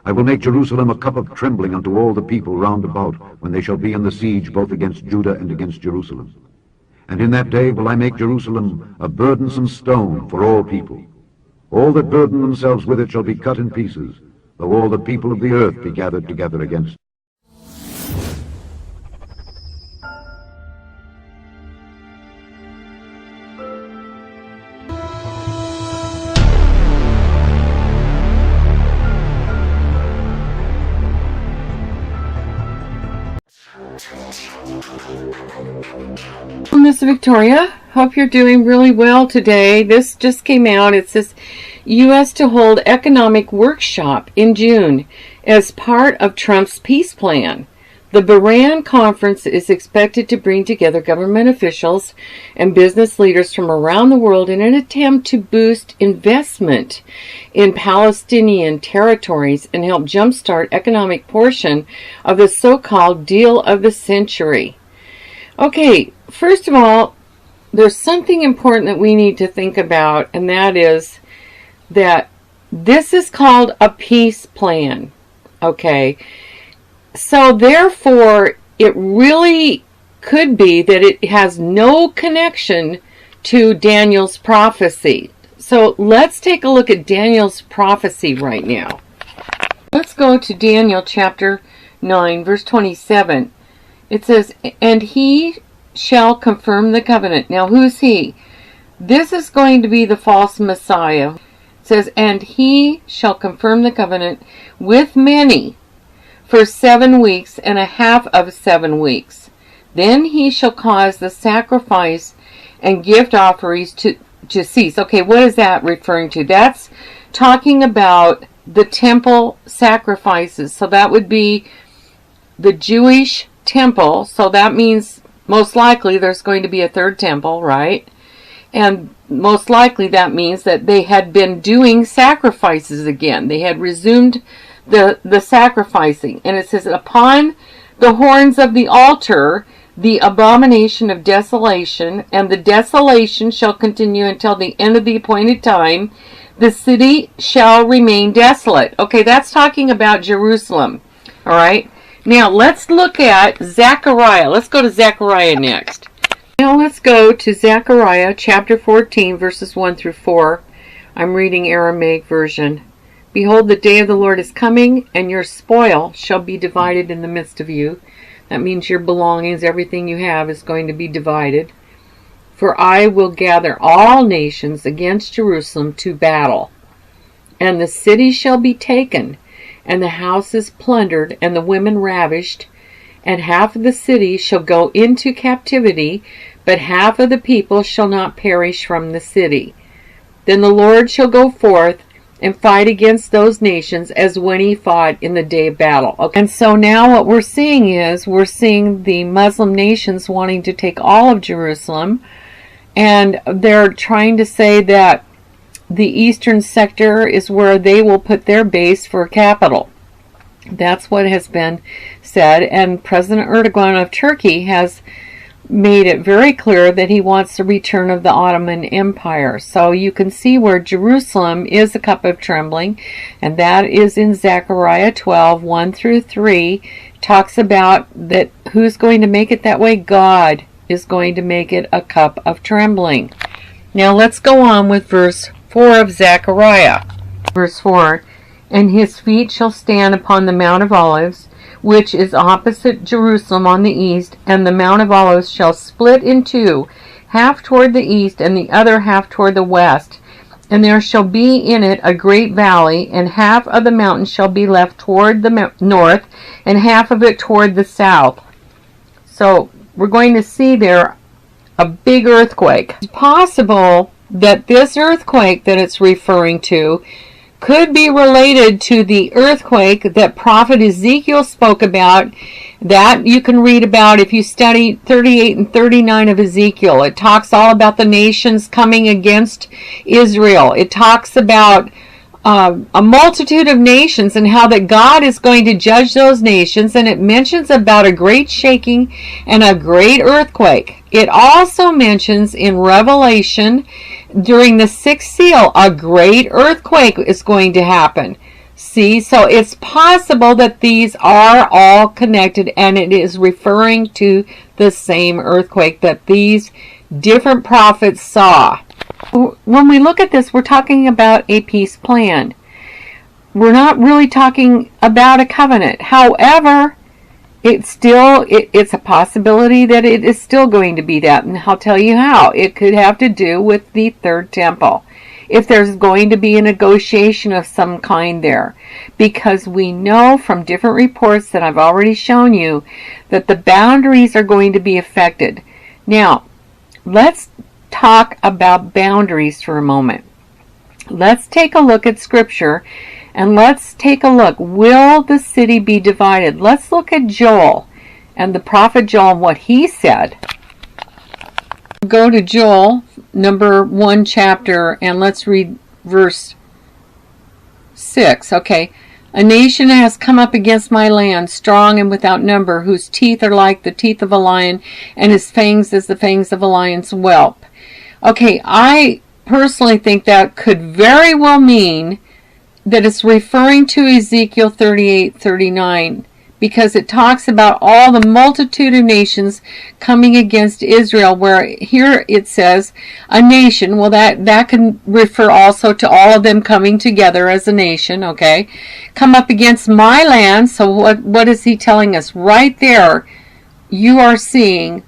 I will make Jerusalem a cup of trembling unto all the people round about, when they shall be in the siege both against Judah and against Jerusalem. And in that day will I make Jerusalem a burdensome stone for all people. All that burden themselves with it shall be cut in pieces, though all the people of the earth be gathered together against it. Miss Victoria, hope you're doing really well today. This just came out. It says U.S. to hold economic workshop in June as part of Trump's peace plan. The Bahrain conference is expected to bring together government officials and business leaders from around the world in an attempt to boost investment in Palestinian territories and help jumpstart economic portion of the so-called deal of the century. Okay, first of all, there's something important that we need to think about, and that is that this is called a peace plan. Okay, so therefore, it really could be that it has no connection to Daniel's prophecy. So let's take a look at Daniel's prophecy right now. Let's go to Daniel chapter 9, verse 27. It says, and he shall confirm the covenant. Now, who's he? This is going to be the false Messiah. It says, and he shall confirm the covenant with many for 7 weeks and a half of 7 weeks. Then he shall cause the sacrifice and gift offerings to cease. Okay, what is that referring to? That's talking about the temple sacrifices. So that would be the Jewish temple. So that means most likely there's going to be a third temple, right? And most likely that means that they had been doing sacrifices again. They had resumed the sacrificing. And it says, upon the horns of the altar, the abomination of desolation, and the desolation shall continue until the end of the appointed time. The city shall remain desolate. Okay, that's talking about Jerusalem. All right. Now, let's look at Zechariah. Let's go to Zechariah next. Now, let's go to Zechariah chapter 14, verses 1 through 4. I'm reading Aramaic version. Behold, the day of the Lord is coming, and your spoil shall be divided in the midst of you. That means your belongings, everything you have, is going to be divided. For I will gather all nations against Jerusalem to battle, and the city shall be taken, and the houses plundered, and the women ravished, and half of the city shall go into captivity, but half of the people shall not perish from the city. Then the Lord shall go forth and fight against those nations as when he fought in the day of battle. Okay. And so now what we're seeing is, we're seeing the Muslim nations wanting to take all of Jerusalem, and they're trying to say that the eastern sector is where they will put their base for a capital. That's what has been said, and President Erdogan of Turkey has made it very clear that he wants the return of the Ottoman Empire. So you can see where Jerusalem is a cup of trembling, and that is in Zechariah 12, 1 through 3. Talks about that who's going to make it that way? God is going to make it a cup of trembling. Now let's go on with verse 4 of Zechariah. Verse 4, and his feet shall stand upon the Mount of Olives, which is opposite Jerusalem on the east, and the Mount of Olives shall split in two, half toward the east and the other half toward the west. And there shall be in it a great valley, and half of the mountain shall be left toward the north, and half of it toward the south. So we're going to see there a big earthquake. It's possible that this earthquake that it's referring to could be related to the earthquake that prophet Ezekiel spoke about, that you can read about if you study 38 and 39 of Ezekiel. It talks all about the nations coming against Israel. It talks about a multitude of nations and how that God is going to judge those nations, and it mentions about a great shaking and a great earthquake. It also mentions in Revelation during the sixth seal a great earthquake is going to happen. See, so it's possible that these are all connected, and it is referring to the same earthquake that these different prophets saw. When we look at this, we're talking about a peace plan. We're not really talking about a covenant. However, it's a possibility that it is still going to be that, and I'll tell you how. It could have to do with the third temple. If there's going to be a negotiation of some kind there, because we know from different reports that I've already shown you that the boundaries are going to be affected. Now, let's talk about boundaries for a moment. Let's take a look at Scripture, and let's take a look. Will the city be divided? Let's look at Joel and the prophet Joel and what he said. Go to Joel, number 1 chapter, and let's read verse 6. Okay. A nation has come up against my land, strong and without number, whose teeth are like the teeth of a lion, and his fangs as the fangs of a lion's whelp. Okay, I personally think that could very well mean that it's referring to Ezekiel 38:39, because it talks about all the multitude of nations coming against Israel, where here it says a nation. Well, that can refer also to all of them coming together as a nation, okay? Come up against my land. So what is he telling us? Right there, you are seeing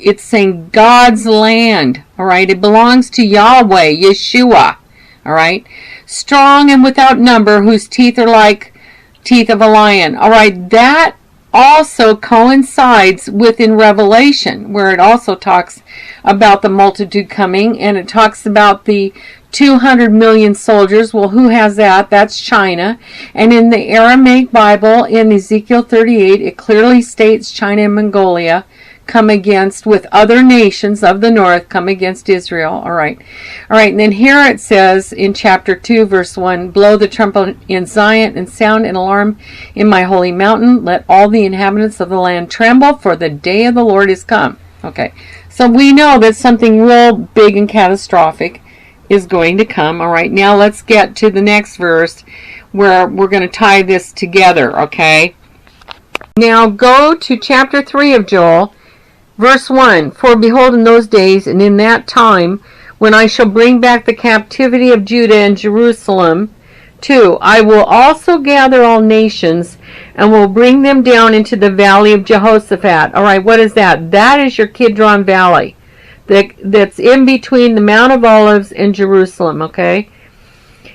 it's saying God's land, all right? It belongs to Yahweh, Yeshua, all right? Strong and without number, whose teeth are like teeth of a lion. All right, that also coincides with in Revelation, where it also talks about the multitude coming, and it talks about the 200 million soldiers. Well, who has that? That's China. And in the Aramaic Bible, in Ezekiel 38, it clearly states China and Mongolia come against, with other nations of the north, come against Israel. All right. And then here it says in chapter 2, verse 1, blow the trumpet in Zion and sound an alarm in my holy mountain. Let all the inhabitants of the land tremble, for the day of the Lord is come. Okay. So we know that something real big and catastrophic is going to come. All right. Now let's get to the next verse where we're going to tie this together. Okay. Now go to chapter 3 of Joel. Verse 1, for behold, in those days and in that time, when I shall bring back the captivity of Judah and Jerusalem, 2, I will also gather all nations and will bring them down into the valley of Jehoshaphat. All right, what is that? That is your Kidron Valley. That's in between the Mount of Olives and Jerusalem, okay?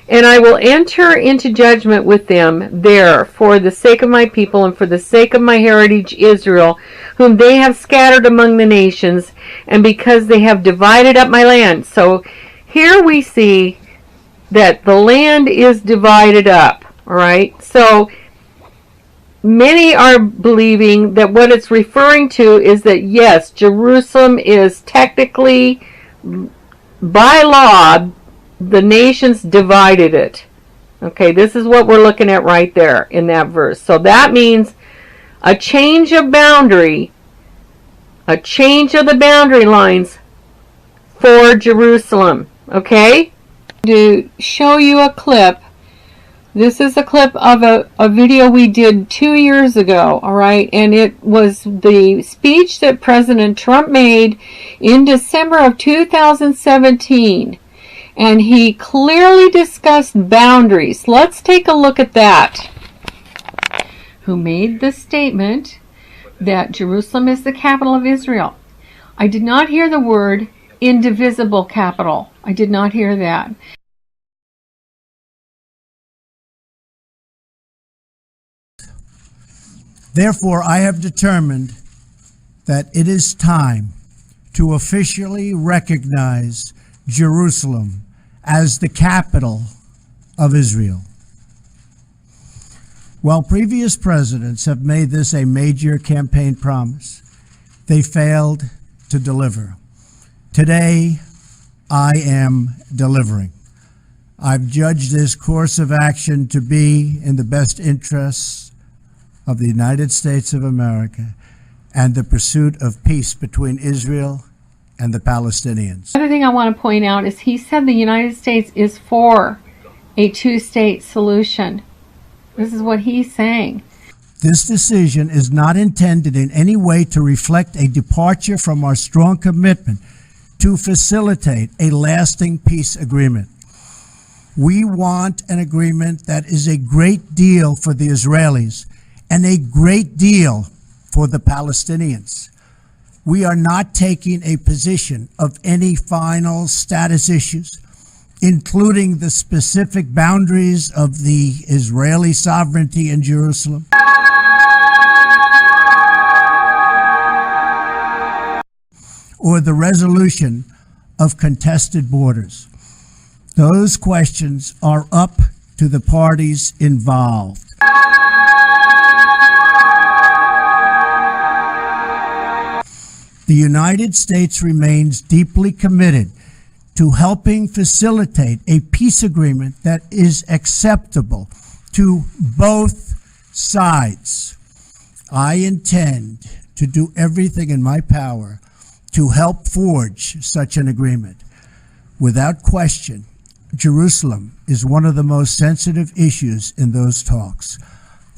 And I will enter into judgment with them there for the sake of my people and for the sake of my heritage Israel, whom they have scattered among the nations, and because they have divided up my land. So here we see that the land is divided up, all right? So many are believing that what it's referring to is that, yes, Jerusalem is technically, by law, the nations divided it. Okay, this is what we're looking at right there in that verse. So that means a change of boundary, a change of the boundary lines for Jerusalem. Okay? To show you a clip, this is a clip of a video we did 2 years ago, all right? And it was the speech that President Trump made in December of 2017. And he clearly discussed boundaries. Let's take a look at that. Who made the statement that Jerusalem is the capital of Israel. I did not hear the word indivisible capital. I did not hear that. Therefore, I have determined that it is time to officially recognize Jerusalem as the capital of Israel. While previous presidents have made this a major campaign promise, they failed to deliver. Today, I am delivering. I've judged this course of action to be in the best interests of the United States of America and the pursuit of peace between Israel and the Palestinians. Another thing I want to point out is he said the United States is for a two-state solution. This is what he's saying. This decision is not intended in any way to reflect a departure from our strong commitment to facilitate a lasting peace agreement. We want an agreement that is a great deal for the Israelis and a great deal for the Palestinians. We are not taking a position of any final status issues, including the specific boundaries of the Israeli sovereignty in Jerusalem, or the resolution of contested borders. Those questions are up to the parties involved. The United States remains deeply committed to helping facilitate a peace agreement that is acceptable to both sides. I intend to do everything in my power to help forge such an agreement. Without question, Jerusalem is one of the most sensitive issues in those talks.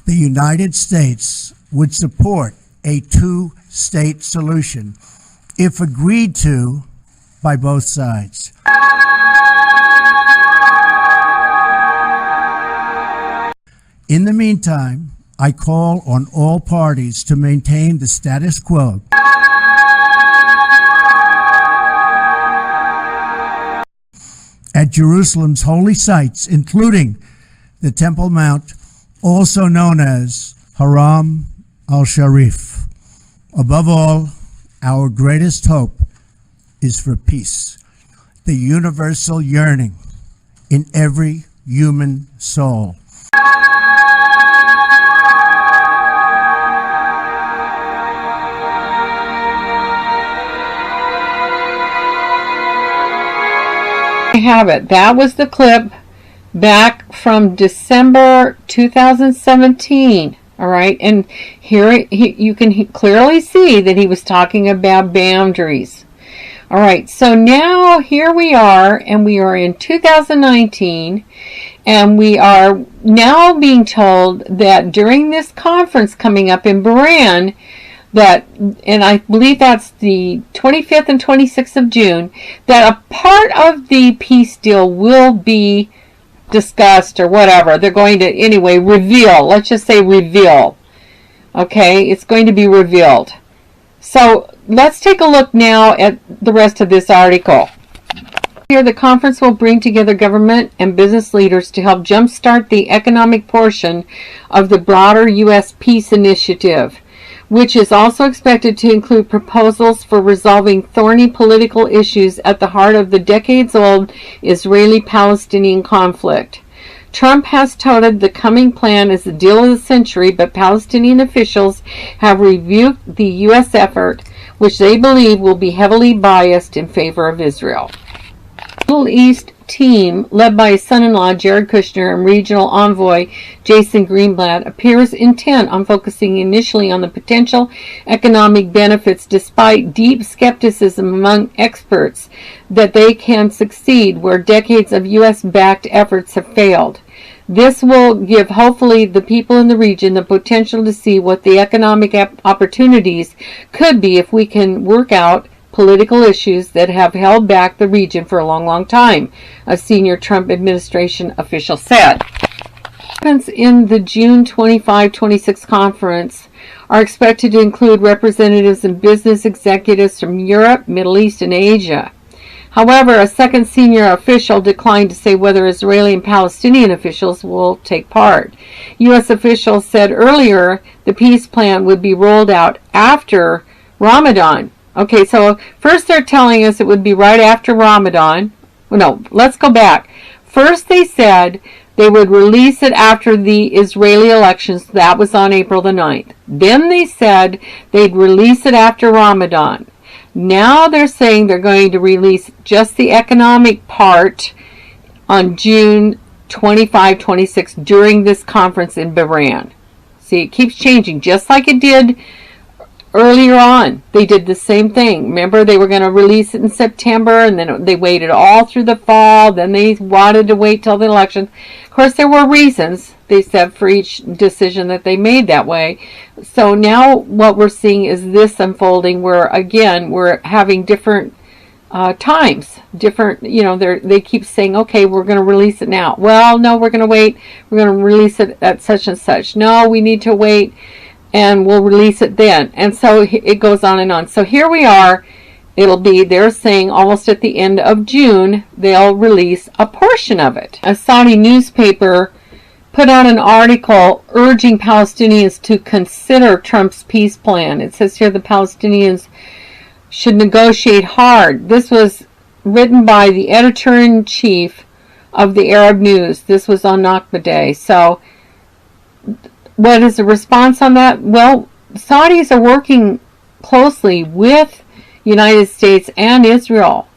The United States would support a two-state solution if agreed to by both sides. In the meantime, I call on all parties to maintain the status quo at Jerusalem's holy sites, including the Temple Mount, also known as Haram al-Sharif. Above all, our greatest hope is for peace, the universal yearning in every human soul. I have it. That was the clip back from December 2017. All right, and here you can clearly see that he was talking about boundaries. All right, so now here we are, and we are in 2019, and we are now being told that during this conference coming up in Bahrain, that, and I believe that's the 25th and 26th of June, that a part of the peace deal will be discussed or whatever. They're going to, anyway, reveal. Let's just say reveal. Okay, it's going to be revealed. So let's take a look now at the rest of this article. Here, the conference will bring together government and business leaders to help jumpstart the economic portion of the broader U.S. peace initiative, which is also expected to include proposals for resolving thorny political issues at the heart of the decades-old Israeli-Palestinian conflict. Trump has touted the coming plan as the deal of the century, but Palestinian officials have rebuked the U.S. effort, which they believe will be heavily biased in favor of Israel. Middle East team, led by his son-in-law Jared Kushner and regional envoy Jason Greenblatt, appears intent on focusing initially on the potential economic benefits, despite deep skepticism among experts that they can succeed where decades of U.S.-backed efforts have failed. This will give, hopefully, the people in the region the potential to see what the economic opportunities could be if we can work out political issues that have held back the region for a long, long time, a senior Trump administration official said. In the June 25-26 conference are expected to include representatives and business executives from Europe, Middle East, and Asia. However, a second senior official declined to say whether Israeli and Palestinian officials will take part. U.S. officials said earlier the peace plan would be rolled out after Ramadan. Okay, so first they're telling us it would be right after Ramadan. No, let's go back. First they said they would release it after the Israeli elections. That was on April the 9th. Then they said they'd release it after Ramadan. Now they're saying they're going to release just the economic part on June 25-26 during this conference in Bahrain. See, it keeps changing, just like it did earlier on, they did the same thing. Remember, they were going to release it in September, and then they waited all through the fall. Then they wanted to wait till the election. Of course, there were reasons, they said, for each decision that they made that way. So now what we're seeing is this unfolding where, again, we're having different times, different, they keep saying, okay, we're going to release it now. Well, no, we're going to wait. We're going to release it at such and such. No, we need to wait, and we'll release it then. And so it goes on and on. So here we are. They're saying almost at the end of June, they'll release a portion of it. A Saudi newspaper put out an article urging Palestinians to consider Trump's peace plan. It says here the Palestinians should negotiate hard. This was written by the editor-in-chief of the Arab News. This was on Nakba Day. So what is the response on that? Well, Saudis are working closely with United States and Israel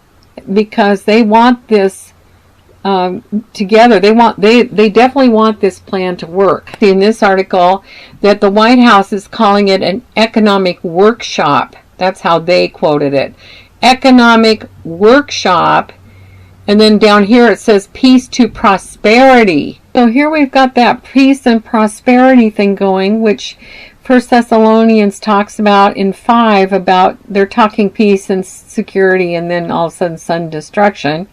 because they want this together. They definitely want this plan to work. In this article that the White House is calling it an economic workshop. That's how they quoted it. Economic workshop. And then down here it says peace to prosperity. So here we've got that peace and prosperity thing going, which 1 Thessalonians talks about in 5 about they're talking peace and security, and then all of a sudden sudden destruction.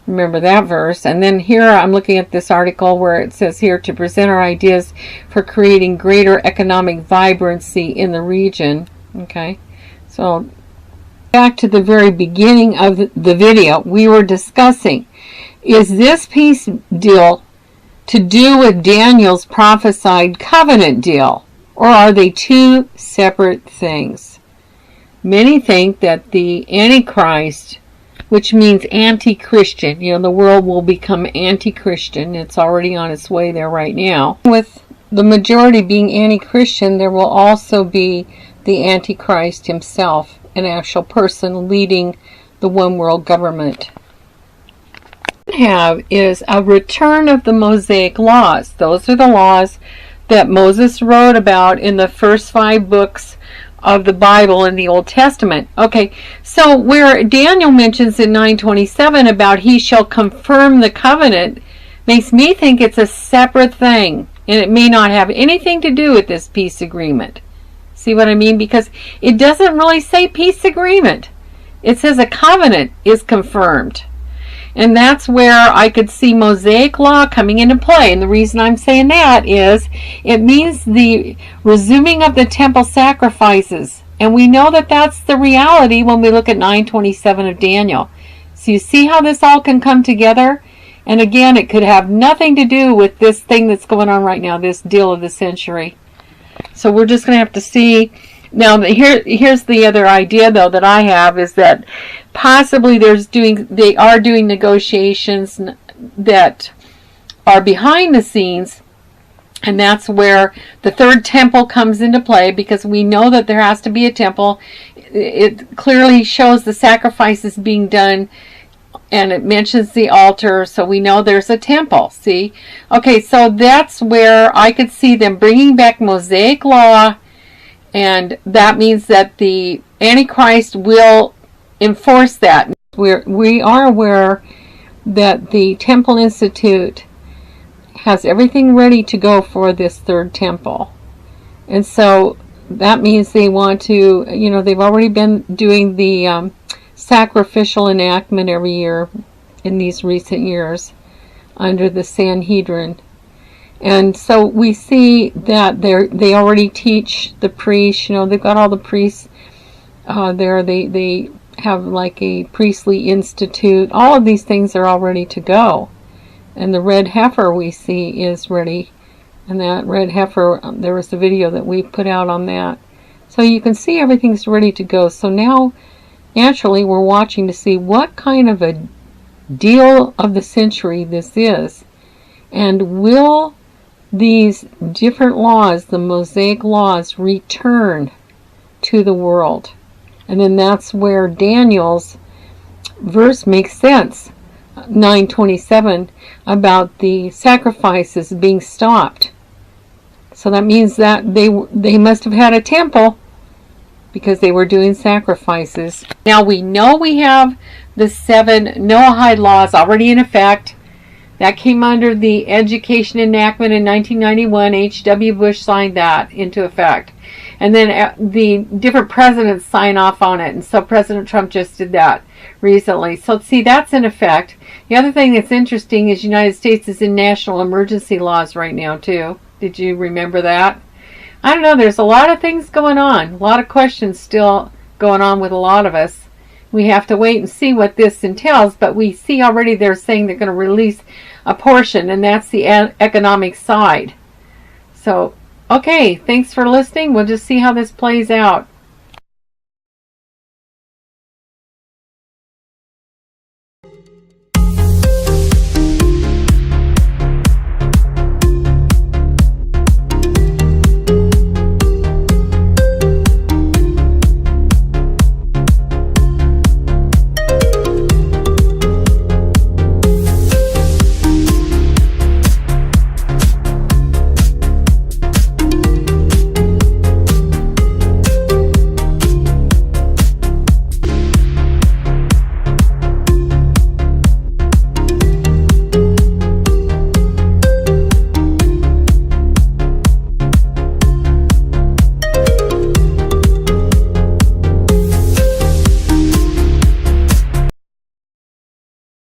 Remember that verse. And then here I'm looking at this article where it says here to present our ideas for creating greater economic vibrancy in the region. Okay. So back to the very beginning of the video, we were discussing, is this peace deal to do with Daniel's prophesied covenant deal, or are they two separate things? Many think that the Antichrist, which means anti-Christian, the world will become anti-Christian. It's already on its way there right now. With the majority being anti-Christian, there will also be the Antichrist himself, an actual person leading the one world government. What we have is a return of the Mosaic laws. Those are the laws that Moses wrote about in the first 5 books of the Bible in the Old Testament. Okay, so where Daniel mentions in 9:27 about he shall confirm the covenant makes me think it's a separate thing, and it may not have anything to do with this peace agreement. See what I mean? Because it doesn't really say peace agreement. It says a covenant is confirmed. And that's where I could see Mosaic law coming into play. And the reason I'm saying that is it means the resuming of the temple sacrifices. And we know that that's the reality when we look at 9:27 of Daniel. So you see how this all can come together? And again, it could have nothing to do with this thing that's going on right now, this deal of the century. So we're just going to have to see. Now, here's the other idea, though, that I have, is that possibly they are doing negotiations that are behind the scenes, and that's where the third temple comes into play, because we know that there has to be a temple. It clearly shows the sacrifices being done, and it mentions the altar, so we know there's a temple. See? Okay, so that's where I could see them bringing back Mosaic law, and that means that the Antichrist will enforce that. We are aware that the Temple Institute has everything ready to go for this third temple. And so that means they want to, they've already been doing the sacrificial enactment every year in these recent years under the Sanhedrin. And so we see that they already teach the priests, they've got all the priests there. They have like a priestly institute. All of these things are all ready to go. And the red heifer we see is ready. And that red heifer, there was a video that we put out on that. So you can see everything's ready to go. So now, naturally, we're watching to see what kind of a deal of the century this is. And will these different laws, the Mosaic laws, return to the world? And then that's where Daniel's verse makes sense. 9:27 about the sacrifices being stopped. So that means that they must have had a temple, because they were doing sacrifices. Now we know we have the 7 Noahide laws already in effect. That came under the Education Enactment in 1991. H.W. Bush signed that into effect. And then the different presidents sign off on it. And so President Trump just did that recently. So see, that's in effect. The other thing that's interesting is the United States is in national emergency laws right now too. Did you remember that? I don't know. There's a lot of things going on. A lot of questions still going on with a lot of us. We have to wait and see what this entails. But we see already they're saying they're going to release a portion, and that's the economic side. So, okay, thanks for listening. We'll just see how this plays out.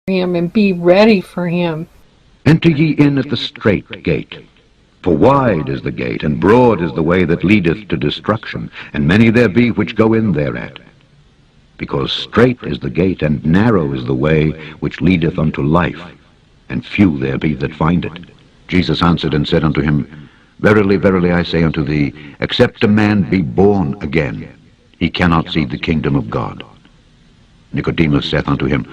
Him and be ready for him. Enter ye in at the strait gate. For wide is the gate, and broad is the way that leadeth to destruction, and many there be which go in thereat. Because strait is the gate, and narrow is the way which leadeth unto life, and few there be that find it. Jesus answered and said unto him, Verily, verily, I say unto thee, except a man be born again, he cannot see the kingdom of God. Nicodemus saith unto him,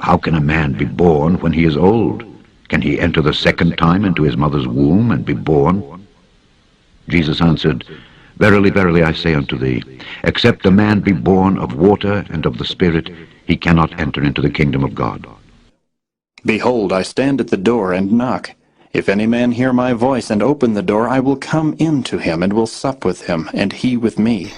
How can a man be born when he is old? Can he enter the second time into his mother's womb and be born? Jesus answered, Verily, verily, I say unto thee, except a man be born of water and of the Spirit, he cannot enter into the kingdom of God. Behold, I stand at the door and knock. If any man hear my voice and open the door, I will come in to him and will sup with him, and he with me.